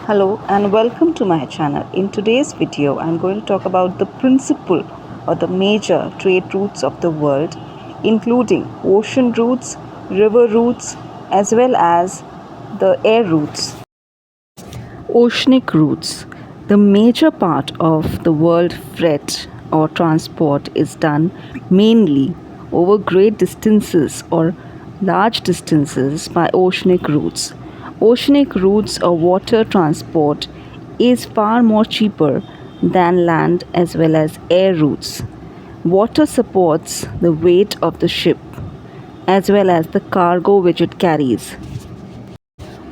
Hello and welcome to my channel. In today's video, I'm going to talk about the principal or the major trade routes of the world, including ocean routes, river routes, as well as the air routes. Oceanic routes. The major part of the world freight or transport is done mainly over great distances or large distances by oceanic routes. Oceanic routes or water transport is far more cheaper than land as well as air routes. Water supports the weight of the ship as well as the cargo which it carries.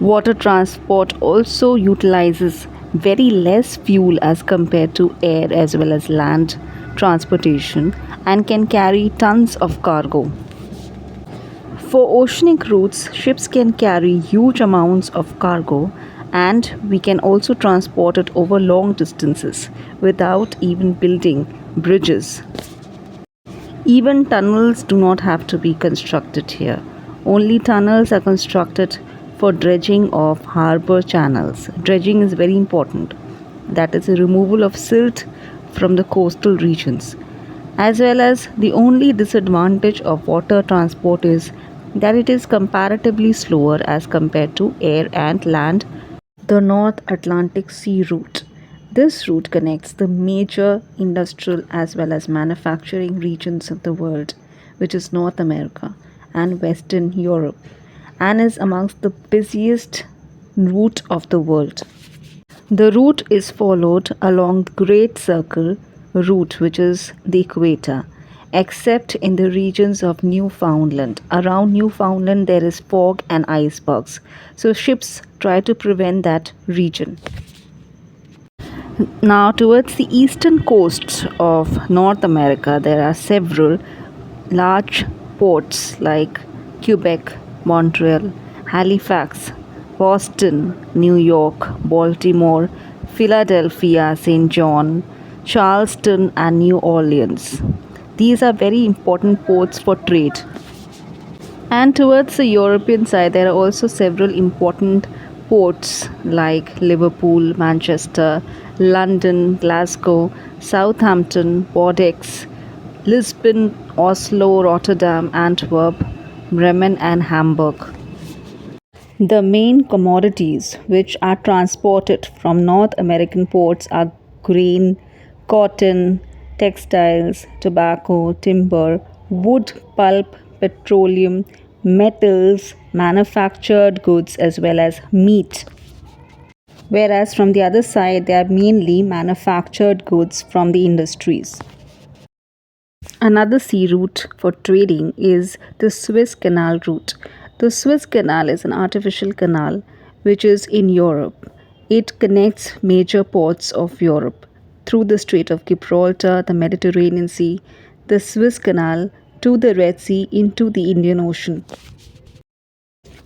Water transport also utilizes very less fuel as compared to air as well as land transportation and can carry tons of cargo. For oceanic routes, ships can carry huge amounts of cargo and we can also transport it over long distances without even building bridges. Even tunnels do not have to be constructed here. Only tunnels are constructed for dredging of harbor channels. Dredging is very important. That is the removal of silt from the coastal regions. As well as the only disadvantage of water transport is that it is comparatively slower as compared to air and land. The North Atlantic Sea Route. This route connects the major industrial as well as manufacturing regions of the world, which is North America and Western Europe, and is amongst the busiest route of the world. The route is followed along the Great Circle route, which is the equator, except in the regions of Newfoundland. Around Newfoundland, there is fog and icebergs, so ships try to prevent that region. Now, towards the eastern coasts of North America, there are several large ports like Quebec, Montreal, Halifax, Boston, New York, Baltimore, Philadelphia, St. John, Charleston, and New Orleans. These are very important ports for trade. And towards the European side, there are also several important ports like Liverpool, Manchester, London, Glasgow, Southampton, Bordeaux, Lisbon, Oslo, Rotterdam, Antwerp, Bremen, and Hamburg. The main commodities which are transported from North American ports are grain, cotton, textiles, tobacco, timber, wood, pulp, petroleum, metals, manufactured goods, as well as meat. Whereas from the other side, they are mainly manufactured goods from the industries. Another sea route for trading is the Suez Canal route. The Suez Canal is an artificial canal which is in Europe. It connects major ports of Europe through the Strait of Gibraltar, the Mediterranean Sea, the Suez Canal to the Red Sea into the Indian Ocean.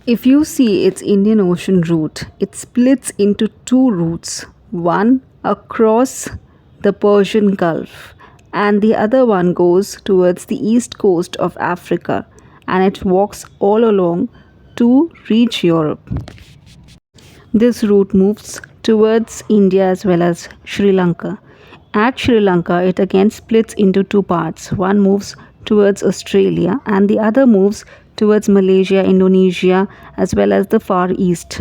If you see its Indian Ocean route, it splits into two routes, one across the Persian Gulf and the other one goes towards the east coast of Africa and it walks all along to reach Europe. This route moves towards India as well as Sri Lanka. At Sri Lanka, it again splits into two parts. One moves towards Australia and the other moves towards Malaysia, Indonesia, as well as the Far East.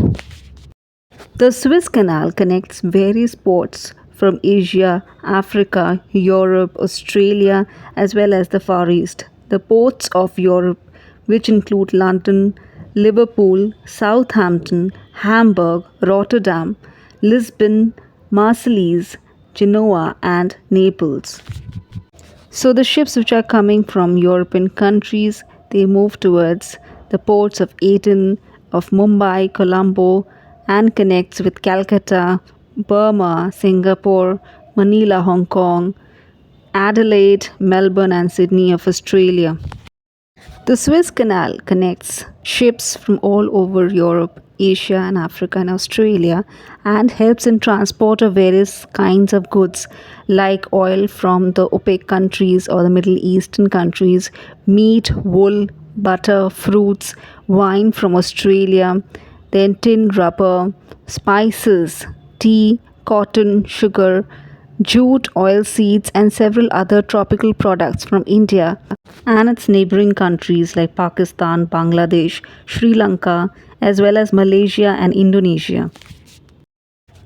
The Suez Canal connects various ports from Asia, Africa, Europe, Australia, as well as the Far East. The ports of Europe, which include London, Liverpool, Southampton, Hamburg, Rotterdam, Lisbon, Marseilles, Genoa, and Naples. So the ships which are coming from European countries, they move towards the ports of Aden, of Mumbai, Colombo, and connects with Calcutta, Burma, Singapore, Manila, Hong Kong, Adelaide, Melbourne, and Sydney of Australia. The Suez Canal connects ships from all over Europe, Asia, and Africa and Australia and helps in transport of various kinds of goods like oil from the OPEC countries or the Middle Eastern countries, meat, wool, butter, fruits, wine from Australia, then tin rubber, spices, tea, cotton, sugar, jute, oilseeds, and several other tropical products from India and its neighboring countries like Pakistan, Bangladesh, Sri Lanka, as well as Malaysia and Indonesia.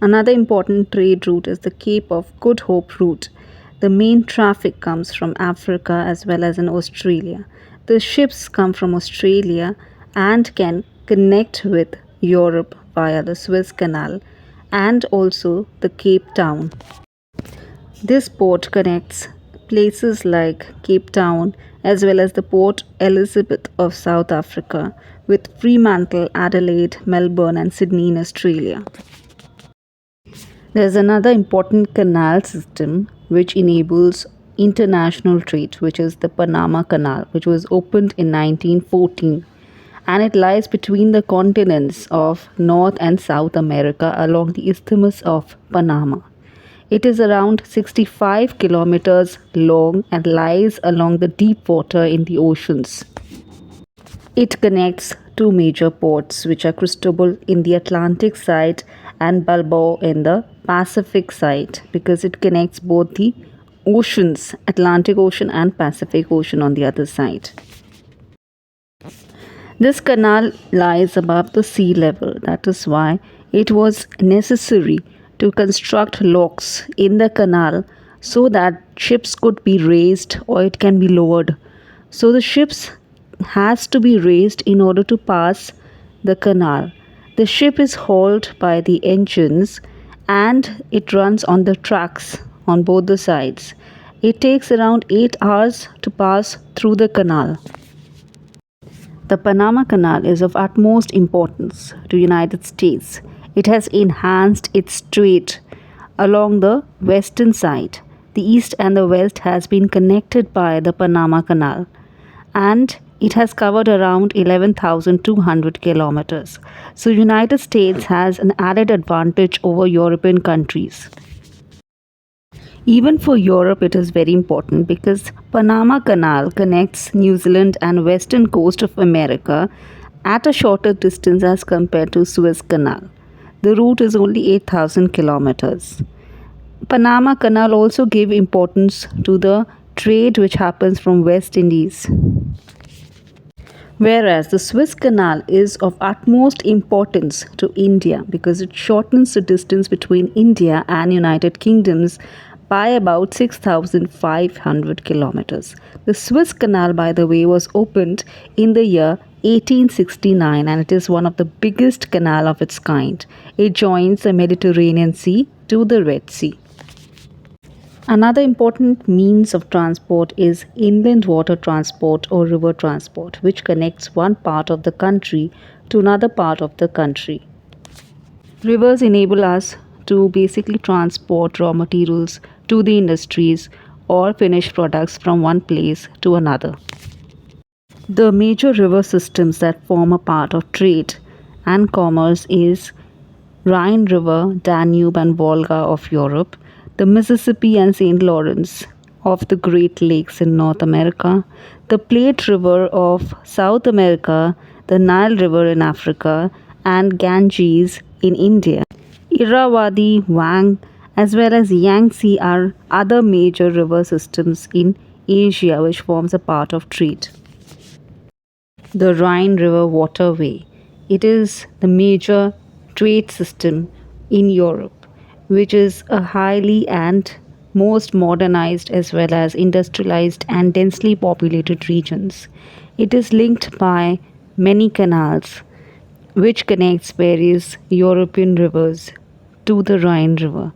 Another important trade route is the Cape of Good Hope route. The main traffic comes from Africa as well as in Australia. The ships come from Australia and can connect with Europe via the Suez Canal and also the Cape Town. This port connects places like Cape Town as well as the Port Elizabeth of South Africa with Fremantle, Adelaide, Melbourne, and Sydney in Australia. There's another important canal system which enables international trade, which is the Panama Canal, which was opened in 1914, and it lies between the continents of North and South America along the Isthmus of Panama. It is around 65 kilometers long and lies along the deep water in the oceans. It connects two major ports, which are Cristobal in the Atlantic side and Balboa in the Pacific side, because it connects both the oceans, Atlantic Ocean and Pacific Ocean on the other side. This canal lies above the sea level. That is why it was necessary to construct locks in the canal so that ships could be raised or it can be lowered. So the ships has to be raised in order to pass the canal. The ship is hauled by the engines and it runs on the tracks on both the sides. It takes around 8 hours to pass through the canal. The Panama Canal is of utmost importance to United States. It has enhanced its trade along the western side. The east and the west has been connected by the Panama Canal, and it has covered around 11,200 kilometers. So United States has an added advantage over European countries. Even for Europe it is very important because Panama Canal connects New Zealand and western coast of America at a shorter distance as compared to Suez Canal. The route is only 8,000 kilometers. Panama Canal also gave importance to the trade which happens from West Indies. Whereas the Suez Canal is of utmost importance to India because it shortens the distance between India and United Kingdoms by about 6,500 kilometers. The Suez Canal, by the way, was opened in the year 1869 and it is one of the biggest canal of its kind. It joins the Mediterranean Sea to the Red Sea. Another important means of transport is inland water transport or river transport, which connects one part of the country to another part of the country. Rivers enable us to basically transport raw materials to the industries or finished products from one place to another. The major river systems that form a part of trade and commerce is Rhine River, Danube and Volga of Europe, the Mississippi and St. Lawrence of the Great Lakes in North America, the Plate River of South America, the Nile River in Africa, and Ganges in India. Irrawaddy, Wang, as well as Yangtze are other major river systems in Asia which forms a part of trade. The Rhine River waterway. It is the major trade system in Europe, which is a highly and most modernized as well as industrialized and densely populated regions. It is linked by many canals which connects various European rivers to the Rhine River,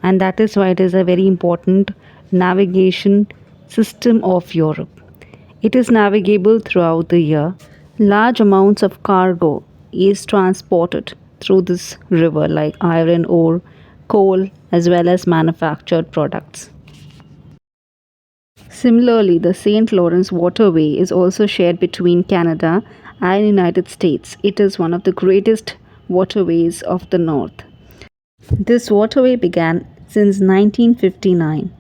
and that is why it is a very important navigation system of Europe. It is navigable throughout the year. Large amounts of cargo is transported through this river like iron ore, coal as well as manufactured products. Similarly, the St. Lawrence waterway is also shared between Canada and United States. It is one of the greatest waterways of the north. This waterway began since 1959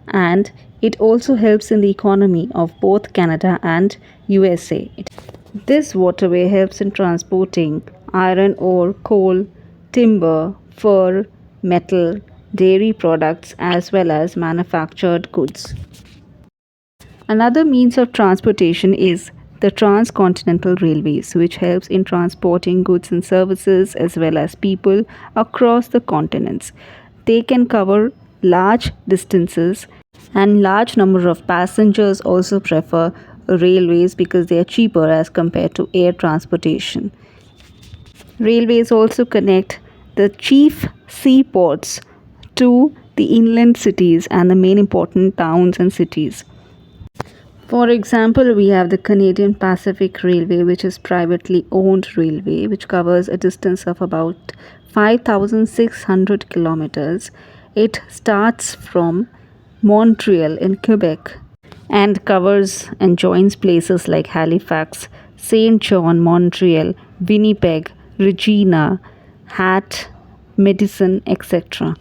and it also helps in the economy of both Canada and USA. This waterway helps in transporting iron ore, coal, timber, fur, metal, dairy products, as well as manufactured goods. Another means of transportation is the transcontinental railways, which helps in transporting goods and services as well as people across the continents. They can cover large distances, and large number of passengers also prefer railways because they are cheaper as compared to air transportation. Railways also connect the chief seaports to the inland cities and the main important towns and cities. For example, we have the Canadian Pacific Railway, which is privately owned railway, which covers a distance of about 5,600 kilometers. It starts from Montreal in Quebec and covers and joins places like Halifax, Saint John, Montreal, Winnipeg, Regina, Hat, Medicine, etc.